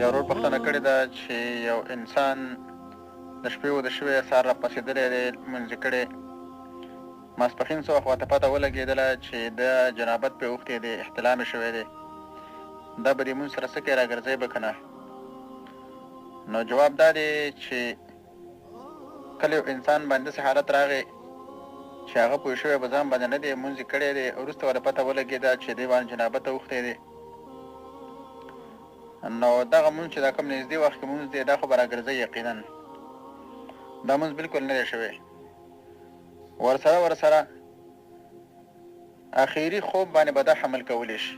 یو ورور پوښتنه کړې ده چې یو انسان د شپې و د شوی سهار راپاڅېدلی دی، لمونځ یې کړی، ماسپښین څه وخت ورته پته ولګېدله چې د جنابت پرې اوښتی دی، احتلام یې شوی دی، دا به دې لمونځ سره څه کوي، راګرځوي به که نه؟ نو جواب دا دی چې کله یو انسان باندې داسې حالت راغی چې هغه پوه شوی په ځان باندې نه دی، لمونځ یې کړی دی، وروسته ورته پته ولګېده چې دی باندې جنابت ته اوښتی دی، نو دغه لمونځ چې دا کوم نږدې وخت کې لمونځ دی دا خو به راګرځوي یقینا، دا لمونځ بلکل نه دی شوی. ورسره اخیري خوب باندې به دا حمل کولی شي،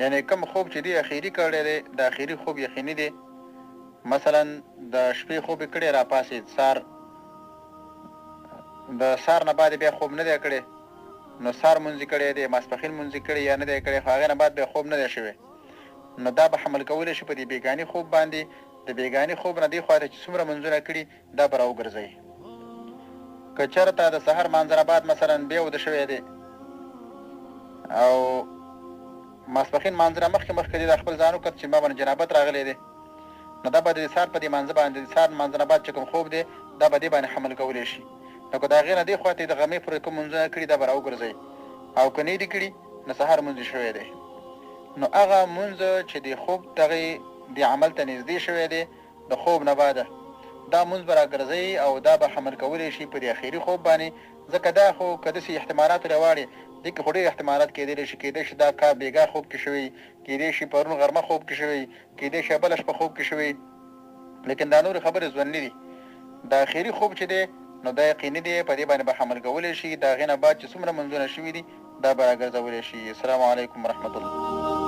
یعنی کوم خوب چې دی اخیري کړی دی د اخیري خوب یقیني دی، مثلا د شپې خوب یې کړی راپاڅېد، د سهار نه بعد بیا خوب نه دی کړی، نو سهار لمونځ یې کړی دی، ماسپښین لمونځ یې کړی یا نه دی کړی، خو هغې نه بعد بیا خوب نه دی شوی، نو دا به حمل کولی شي په دې بېګاني خوب باندې، د بېګاني خوب نه دې خوا ته چې څومره لمونځونه کړي دا به راوګرځوي. که چېرته د سهار لمانځه نه بعد مثلا بیا وده شوی دی او ماسپښین لمانځه نه مخکې دی دا خپل ځان وکړ چې ما باندې جنابت راغلی دی، نو دا به د سهار په دې لمانځه باندې د سهار لمانځه نه بعد چې کوم خوب دی دا به دې باندې حمل کولی شي، نو که د هغې نه دې خوا ته د غرمې پورې کوم لمونځونه کړي دا به راوګرځوي، او که نه یې دي کړي نو سهار لمونځ یې شوی دی، نو هغه لمونځ چې د خوب دغې د عمل ته نږدې شوی دی د خوب نه بعده دا لمونځ به راګرځوي او دا به حمل کولی شي په دې اخري خوب باندې، ځکه دا خو که داسې احتمالات راواړي دې کې خو ډېر احتمالات کېدلی شي، کېدی شي دا کار بېګا خوب کې شوی، کېدی شي پرون غرمه خوب کې شوی، کېدی شي بله شپه خوب کې شوی، لیکن دا نورې خبرې ظني دي. دا اخري خوب چې دی نو دا یقیني دی په دې باندې به حمل کولی شي، د هغې نه بعد چې څومره لمونځونه شوي دي دا به راګرځولی شي. السلام علیکم ورحمت الله.